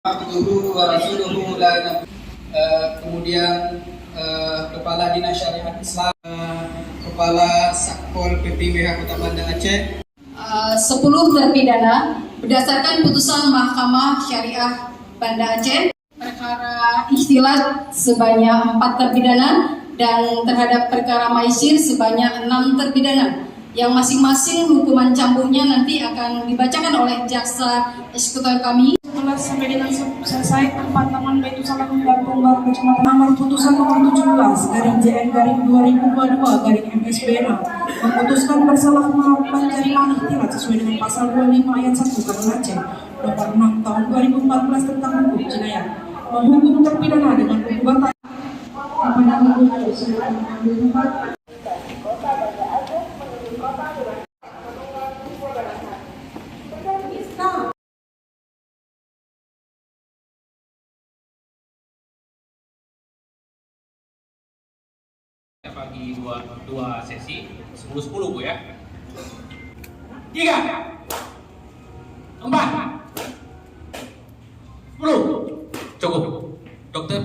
Abduhu wa rasuluhu la nabi. Kemudian Kepala Dinas Syariat Islam, Kepala Satpol PP BH Kota Banda Aceh. 10 terpidana berdasarkan putusan Mahkamah Syariah Banda Aceh perkara ikhtilat sebanyak 4 terpidana dan terhadap perkara maisir sebanyak 6 terpidana yang masing-masing hukuman cambuknya nanti akan dibacakan oleh jaksa eksekutor kami. Sampai dengan selesai tempat Taman Baitul Salam dan Tunggal Kecamatan Amar putusan nomor 17 garing JN garing 2022 garing MSBNA memutuskan bersalah melakukan jaringan ikhtilat sesuai dengan pasal 25 ayat 1 Undang-Undang Aceh nomor 6 tahun 2014 tentang hukum jinayat menghukum terpidana dengan hukuman pada hukum bagi dua sesi 10-10 Bu ya. 3 4 10 cukup dokter.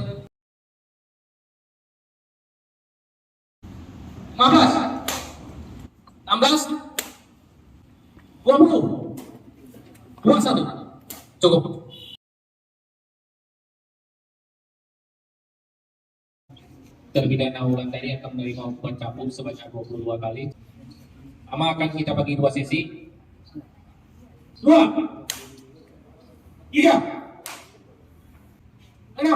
15 16 20 21 cukup. Terpidana ulang tadi akan menerima hukuman cambuk sebanyak 22 kali. Ama akan kita bagi 2 sesi. 2 3 6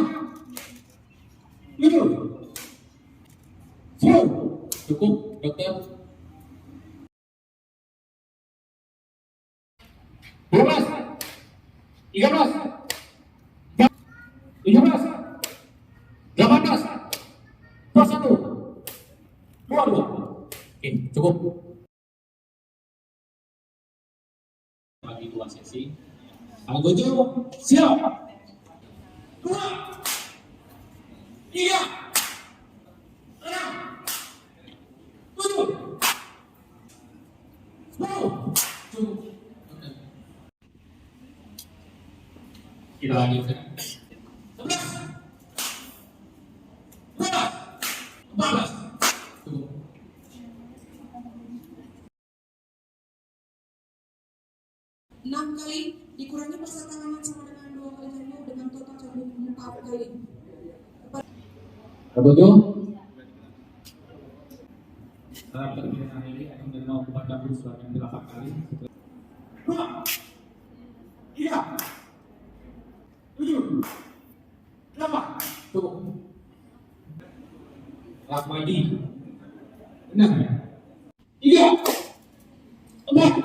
7 10 cukup dokter. 12 13 17 18 21 22. Oke, cukup. Bagi 2 sesi. Anggota siap. 2 3 6 7 10 cukup. Kita lanjutkan. 11 12 cukup. 6 kali dikurangi masa tahanan sama dengan 2 kali cambuk dengan total cambuk 4 kali. Ketujuh. Dalam terpidana ini akan menerima hukuman cambuk sebanyak 8 kali. 2 3 7 8 cukup. Rahmadi 6 3 4 5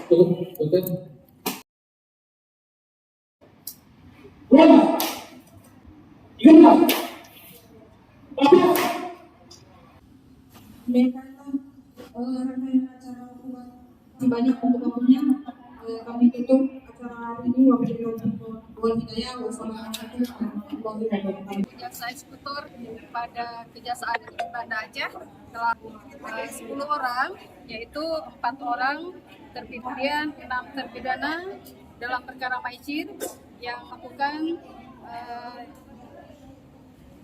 cukup dokter. 12 13 14 Mereka rangkaian acara buat banyak umumnya kami tutup acara hari ini. Wabillahi hidayah wassalamualaikum warahmatullahi wabarakatuh. Jaksa eksekutor pada Kejaksaan Banda Aceh telah 10 orang, yaitu 4 orang kemudian 6 terpidana dalam perkara maisir yang melakukan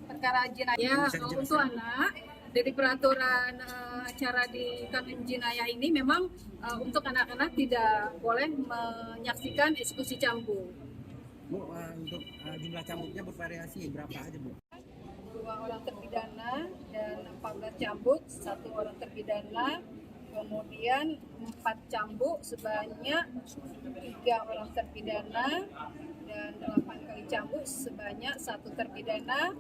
perkara jinayah untuk anak. Dari peraturan acara di kanun jinayah ini memang untuk anak-anak tidak boleh menyaksikan eksekusi cambuk. Bu, untuk jumlah cambuknya bervariasi berapa aja Bu? 2 orang terpidana dan 14 cambuk, 1 orang terpidana, kemudian 4 cambuk sebanyak 3 orang terpidana dan 8 kali cambuk sebanyak 1 terpidana,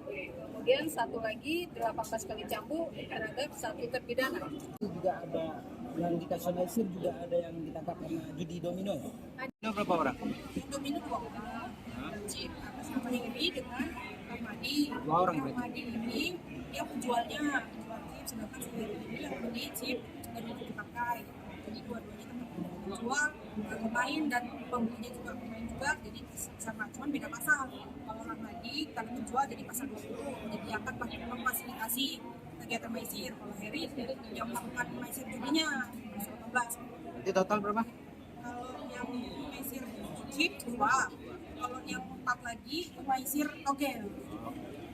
kemudian 1 lagi 18 kali cambuk terhadap 1 terpidana. Juga ada yang di kasus maisir, juga ada yang ditangkap karena judi domino ya? Ada berapa orang? Domino 2 orang, chip atas nama Heri dengan Rahmadi. 2 orang berarti? Rahmadi ini yang penjualnya jual chip, sedangkan si Heri ini yang beli chip dan itu dipakai. Jadi dua-duanya teman-teman penjual, pemain dan pembelinya juga pemain juga, jadi sama, cuman beda pasal. Kalau Rahmadi karena penjual jadi pasal 20, jadi akan memfasilitasi kegiatan maisir. Kalau Heri yang melakukan maisir judinya pasal 18. Jadi total berapa? Kalau yang yang maisir chip 2, kalau yang 4 lagi itu maisir togel.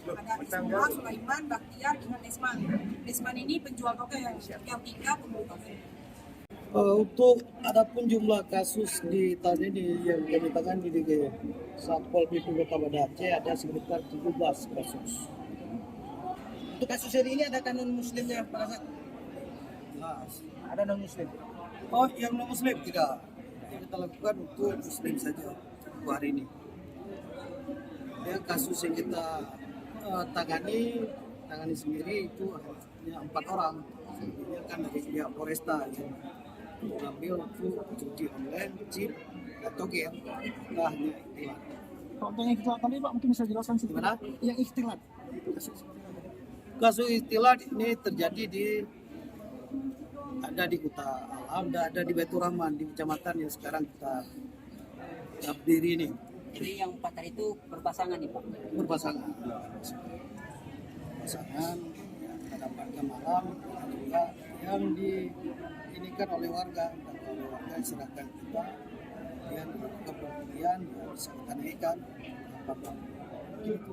Ada Ismail, Sulaiman, Baktiar dengan Desman. Desman ini penjual togel, yang 3 pembeli togel. Untuk adapun jumlah kasus di tahun ini yang kami tangani di Satpol PP Kota Banda Aceh ada sekitar 17 kasus. Untuk kasus hari ini ada non muslimnya pada saat ada non muslim. Oh, yang non muslim tidak. Yang kita lakukan untuk muslim saja untuk hari ini. Ya, kasus yang kita tangani sendiri itu hanya 4 orang. Ini kan dari pihak Polresta yang mengambil untuk judi online, chip, atau game. Nah, hanya ikhtilat. Contoh yang ikhtilat tadi Pak mungkin bisa jelaskan sedikit. Gimana? Yang ikhtilat. Kasus ikhtilat ini terjadi ada di Kota Alam, ada di Baitur Rahman di kecamatan yang sekarang kita berdiri ini. Jadi yang 4 tadi itu berpasangan nih Pak? Berpasangan. Pasangan yang kita dapatkan malam juga yang diinikan oleh warga dan oleh warga serahkan kita yang dilakukan pembelian yang bisa kita naikkan apapun. Gitu.